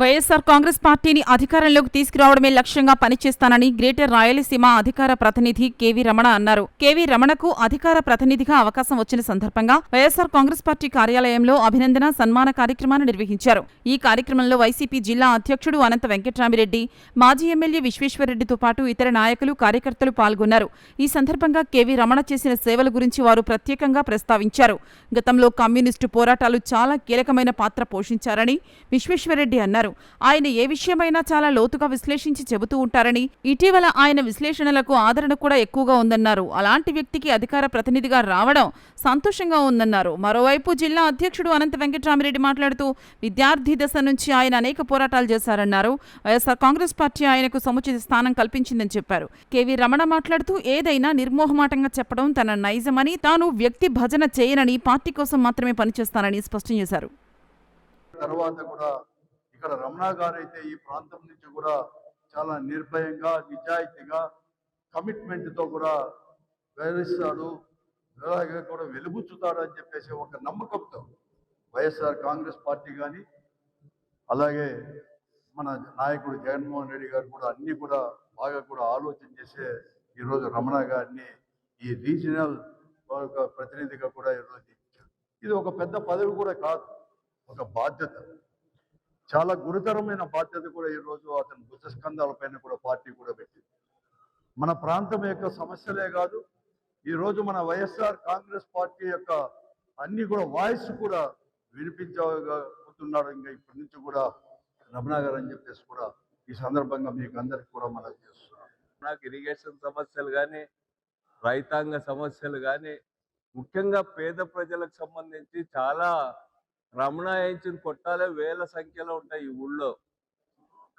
వైఎస్సార్ కాంగ్రెస్ పార్టీని అధికారంలోకి తీసుకురావడమే లక్ష్యంగా పనిచేస్తానని గ్రేటర్ రాయలసీమ అధికార ప్రతినిధి కెవి రమణ అన్నారు. కెవి రమణకు అధికార ప్రతినిధిగా అవకాశం వచ్చిన సందర్భంగా వైఎస్సార్ కాంగ్రెస్ పార్టీ కార్యాలయంలో అభినందన సన్మాన కార్యక్రమాన్ని నిర్వహించారు. ఈ కార్యక్రమంలో వైసీపీ జిల్లా అధ్యక్షుడు అనంత వెంకట్రామిరెడ్డి, మాజీ ఎమ్మెల్యే విశ్వేశ్వరరెడ్డితో పాటు ఇతర నాయకులు, కార్యకర్తలు పాల్గొన్నారు. ఈ సందర్భంగా కెవి రమణ చేసిన సేవల గురించి వారు ప్రత్యేకంగా ప్రస్తావించారు. గతంలో కమ్యూనిస్టు పోరాటాలు చాలా కీలకమైన పాత్ర పోషించారని విశ్వేశ్వరరెడ్డి అన్నారు. ఆయన ఏ విషయమైనా చాలా లోతుగా విశ్లేషించి చెబుతూ ఉంటారని, ఇటీవల ఆయన విశ్లేషణలకు ఆదరణ కూడా ఎక్కువగా ఉందన్నారు. అలాంటి వ్యక్తికి అధికార ప్రతినిధిగా రావడం సంతోషంగా ఉందన్నారు. మరోవైపు జిల్లా అధ్యక్షుడు అనంత వెంకట్రామిరెడ్డి మాట్లాడుతూ విద్యార్థి దశ నుంచి ఆయన అనేక పోరాటాలు చేశారన్నారు. వైఎస్సార్ కాంగ్రెస్ పార్టీ ఆయనకు సముచిత స్థానం కల్పించిందని చెప్పారు. కెవి రమణ మాట్లాడుతూ ఏదైనా నిర్మోహమాటంగా చెప్పడం తన నైజమని, తాను వ్యక్తి భజన చేయనని, పార్టీ కోసం మాత్రమే పనిచేస్తానని స్పష్టం చేశారు. ఇక్కడ రమణ గారు అయితే ఈ ప్రాంతం నుంచి కూడా చాలా నిర్భయంగా, నిజాయితీగా, కమిట్మెంట్తో కూడా వ్యవహరిస్తాడు, అలాగే కూడా వెలుగుచ్చుతాడు అని చెప్పేసి ఒక నమ్మకంతో వైఎస్ఆర్ కాంగ్రెస్ పార్టీ కానీ, అలాగే మన నాయకుడు జగన్మోహన్ రెడ్డి గారు కూడా అన్ని కూడా బాగా కూడా ఆలోచన చేసే ఈరోజు రమణ గారిని ఈ రీజనల్ ప్రతినిధిగా కూడా ఈరోజు ఇచ్చారు. ఇది ఒక పెద్ద పదవి కూడా కాదు, ఒక బాధ్యత, చాలా గురుతరమైన బాధ్యత కూడా ఈరోజు అతని భుజస్కంధాలపైన కూడా పార్టీ కూడా పెట్టింది. మన ప్రాంతం యొక్క సమస్యలే కాదు, ఈరోజు మన వైఎస్ఆర్ కాంగ్రెస్ పార్టీ యొక్క అన్ని కూడా వాయిస్ కూడా వినిపించబోతున్నాడు. ఇంకా ఇప్పటి నుంచి కూడా రమణ గారు అని చెప్పేసి కూడా ఈ సందర్భంగా మీకు అందరికి కూడా మనం చేస్తున్నాం. నాకు ఇరిగేషన్ సమస్యలు కానీ, రైతాంగ సమస్యలు కానీ, ముఖ్యంగా పేద ప్రజలకు సంబంధించి చాలా రమణ వేయించిన కొట్టాలే వేల సంఖ్యలో ఉంటాయి ఈ ఊళ్ళో.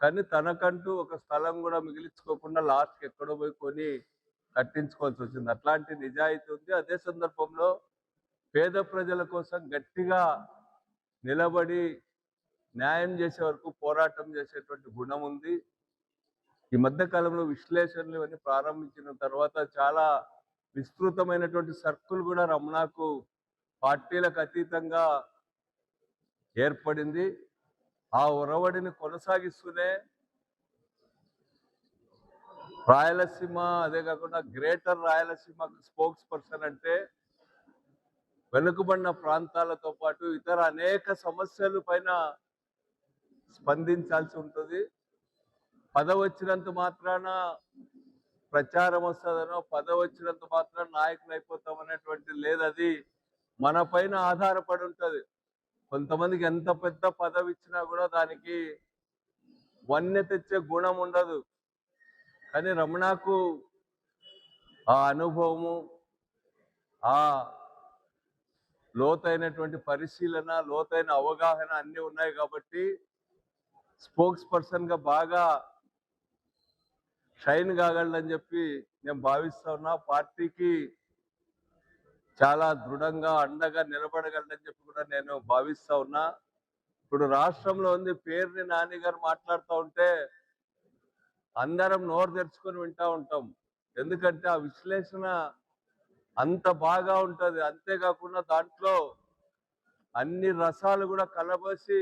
కానీ తనకంటూ ఒక స్థలం కూడా మిగిలించుకోకుండా లాస్ట్కి ఎక్కడో పోయి కొని కట్టించుకోవాల్సి వచ్చింది. అట్లాంటి నిజాయితీ ఉంది. అదే సందర్భంలో పేద ప్రజల కోసం గట్టిగా నిలబడి న్యాయం చేసే వరకు పోరాటం చేసేటువంటి గుణం ఉంది. ఈ మధ్య కాలంలో విశ్లేషణలు ఇవన్నీ ప్రారంభించిన తర్వాత చాలా విస్తృతమైనటువంటి సర్కుల్ కూడా రమణకు పార్టీలకు అతీతంగా ఏర్పడింది. ఆ ఒరవడిని కొనసాగిస్తూనే రాయలసీమ, అదే కాకుండా గ్రేటర్ రాయలసీమ స్పోక్స్ పర్సన్ అంటే వెనుకబడిన ప్రాంతాలతో పాటు ఇతర అనేక సమస్యల పైన స్పందించాల్సి ఉంటుంది. పదవి వచ్చినంత మాత్రాన ప్రచారం వస్తుందనో, పదవి వచ్చినంత మాత్రాన నాయకులు అయిపోతాం అనేటువంటి లేదు. అది మన పైన ఆధారపడి ఉంటుంది. కొంతమందికి ఎంత పెద్ద పదవి ఇచ్చినా కూడా దానికి వన్య తెచ్చే గుణం ఉండదు. కానీ రమణకు ఆ అనుభవము, ఆ లోతైనటువంటి పరిశీలన, లోతైన అవగాహన అన్నీ ఉన్నాయి కాబట్టి స్పోక్స్ పర్సన్గా బాగా షైన్ కాగలదని చెప్పి నేను భావిస్తా ఉన్నా. పార్టీకి చాలా దృఢంగా అండగా నిలబడగలనని చెప్పి కూడా నేను భావిస్తా ఉన్నా. ఇప్పుడు రాష్ట్రంలో ఉంది పేరుని నాని గారు మాట్లాడుతూ ఉంటే అందరం నోరు తెరుచుకొని వింటూ ఉంటాం. ఎందుకంటే ఆ విశ్లేషణ అంత బాగా ఉంటుంది. అంతేకాకుండా దాంట్లో అన్ని రసాలు కూడా కలబోసి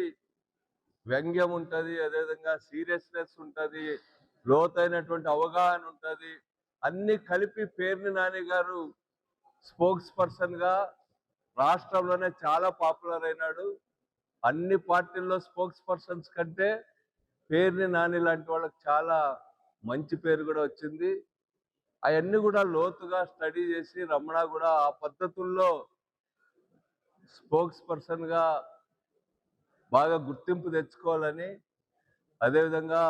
వ్యంగ్యం ఉంటుంది, అదేవిధంగా సీరియస్నెస్ ఉంటుంది, లోతైనటువంటి అవగాహన ఉంటుంది. అన్ని కలిపి పేరుని నాని గారు స్పోక్స్ పర్సన్గా రాష్ట్రంలోనే చాలా పాపులర్ అయినాడు. అన్ని పార్టీల్లో స్పోక్స్ పర్సన్స్ కంటే పేరుని నాని లాంటి వాళ్ళకి చాలా మంచి పేరు కూడా వచ్చింది. అవన్నీ కూడా లోతుగా స్టడీ చేసి రమణ కూడా ఆ పద్ధతుల్లో స్పోక్స్ పర్సన్గా బాగా గుర్తింపు తెచ్చుకోవాలని, అదేవిధంగా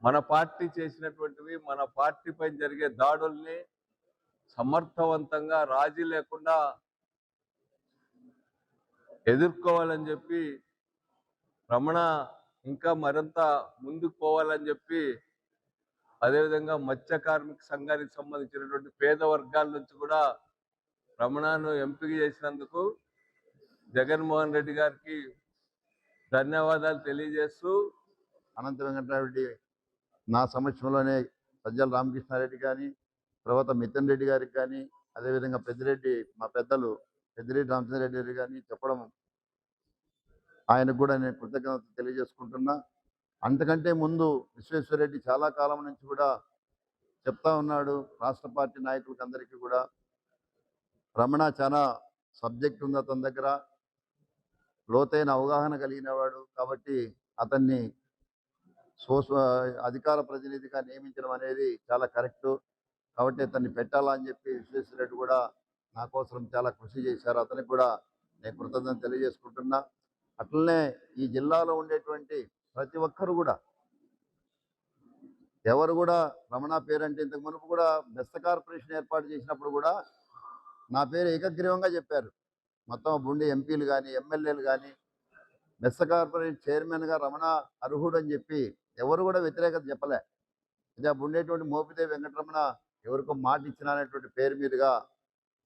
మన పార్టీ చేసినటువంటివి, మన పార్టీ పైన జరిగే దాడుల్ని సమర్థవంతంగా రాజీ లేకుండా ఎదుర్కోవాలని చెప్పి రమణ ఇంకా మరింత ముందుకు పోవాలని చెప్పి, అదేవిధంగా మత్స్య కార్మిక సంఘానికి సంబంధించినటువంటి పేద వర్గాల నుంచి కూడా రమణను ఎంపిక చేసినందుకు జగన్మోహన్ రెడ్డి గారికి ధన్యవాదాలు తెలియజేస్తూ, అనంత వెంకటరామిరెడ్డి నా సమక్షంలోనే సజ్జల రామకృష్ణారెడ్డి కానీ, తర్వాత మిథున్ రెడ్డి గారికి కానీ, అదేవిధంగా పెద్దిరెడ్డి, మా పెద్దలు పెద్దిరెడ్డి రామచంద్రరెడ్డి గారు కానీ చెప్పడం ఆయనకు కూడా నేను కృతజ్ఞతలు తెలియజేసుకుంటున్నా. అంతకంటే ముందు విశ్వేశ్వరరెడ్డి చాలా కాలం నుంచి కూడా చెప్తా ఉన్నాడు రాష్ట్ర పార్టీ నాయకులకు అందరికీ కూడా, రమణ చాలా సబ్జెక్ట్ ఉంది అతని దగ్గర, లోతైన అవగాహన కలిగిన వాడు కాబట్టి అతన్ని అధికార ప్రతినిధిగా నియమించడం అనేది చాలా కరెక్టు. కాబట్టి అతన్ని పెట్టాలా అని చెప్పి విశ్వేశ్వరరెడ్డి కూడా నా కోసం చాలా కృషి చేశారు. అతనికి కూడా నేను కృతజ్ఞత తెలియజేసుకుంటున్నా. అట్లనే ఈ జిల్లాలో ఉండేటువంటి ప్రతి ఒక్కరు కూడా, ఎవరు కూడా రమణ పేరంటే ఇంతకు మునుపు కూడా బెస్త కార్పొరేషన్ ఏర్పాటు చేసినప్పుడు కూడా నా పేరు ఏకగ్రీవంగా చెప్పారు. మొత్తం ఉండే ఎంపీలు కానీ ఎమ్మెల్యేలు కానీ బెస్త కార్పొరేషన్ చైర్మన్గా రమణ అర్హుడు అని చెప్పి ఎవరు కూడా వ్యతిరేకత చెప్పలే. ఇది అప్పుడు ఉండేటువంటి మోపిదేవి వెంకటరమణ ఎవరికో మాట ఇచ్చిన అనేటువంటి పేరు మీదుగా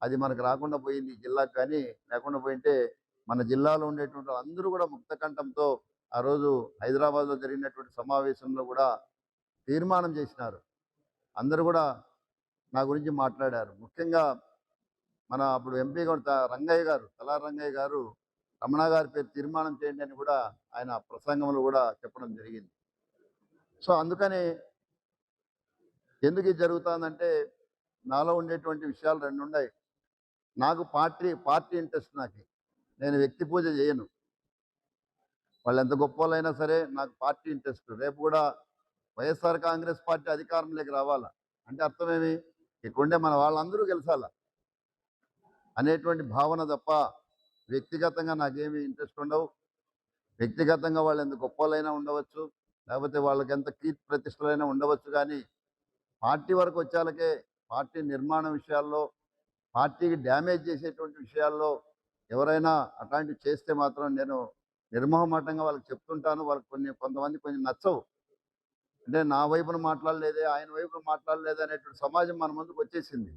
అది మనకు రాకుండా పోయింది ఈ జిల్లాకు. కానీ లేకుండా పోయింటే మన జిల్లాలో ఉండేటువంటి అందరూ కూడా ముక్త కంఠంతో ఆ రోజు హైదరాబాద్లో జరిగినటువంటి సమావేశంలో కూడా తీర్మానం చేసినారు. అందరూ కూడా నా గురించి మాట్లాడారు. ముఖ్యంగా మన అప్పుడు ఎంపీ కూడా రంగయ్య గారు, తలారి రంగయ్య గారు రమణ గారి పేరు తీర్మానం చేయండి అని కూడా ఆయన ప్రసంగంలో కూడా చెప్పడం జరిగింది. సో అందుకని ఎందుకు ఇది జరుగుతుందంటే నాలో ఉండేటువంటి విషయాలు రెండు ఉన్నాయి. నాకు పార్టీ ఇంట్రెస్ట్. నేను వ్యక్తి పూజ చేయను. వాళ్ళు ఎంత గొప్ప వాళ్ళైనా సరే నాకు పార్టీ ఇంట్రెస్ట్. రేపు కూడా వైఎస్ఆర్ కాంగ్రెస్ పార్టీ అధికారంలోకి రావాలా అంటే అర్థమేమి, ఇక్కడుండే మన వాళ్ళందరూ గెలిచాలా అనేటువంటి భావన తప్ప వ్యక్తిగతంగా నాకేమీ ఇంట్రెస్ట్ ఉండవు. వ్యక్తిగతంగా వాళ్ళు ఎంత గొప్ప వాళ్ళైనా ఉండవచ్చు, లేకపోతే వాళ్ళకి ఎంత కీర్తి ప్రతిష్టలైనా ఉండవచ్చు, కానీ పార్టీ వరకు వచ్చేళ్ళకే పార్టీ నిర్మాణ విషయాల్లో, పార్టీకి డ్యామేజ్ చేసేటువంటి విషయాల్లో ఎవరైనా అట్లాంటివి చేస్తే మాత్రం నేను నిర్మోహమాటంగా వాళ్ళకి చెప్తుంటాను. వాళ్ళకి కొంతమంది కొంచెం నచ్చవు. అంటే నా వైపున మాట్లాడలేదే, ఆయన వైపున మాట్లాడలేదే అనేటువంటి సమాజం మన ముందుకు వచ్చేసింది.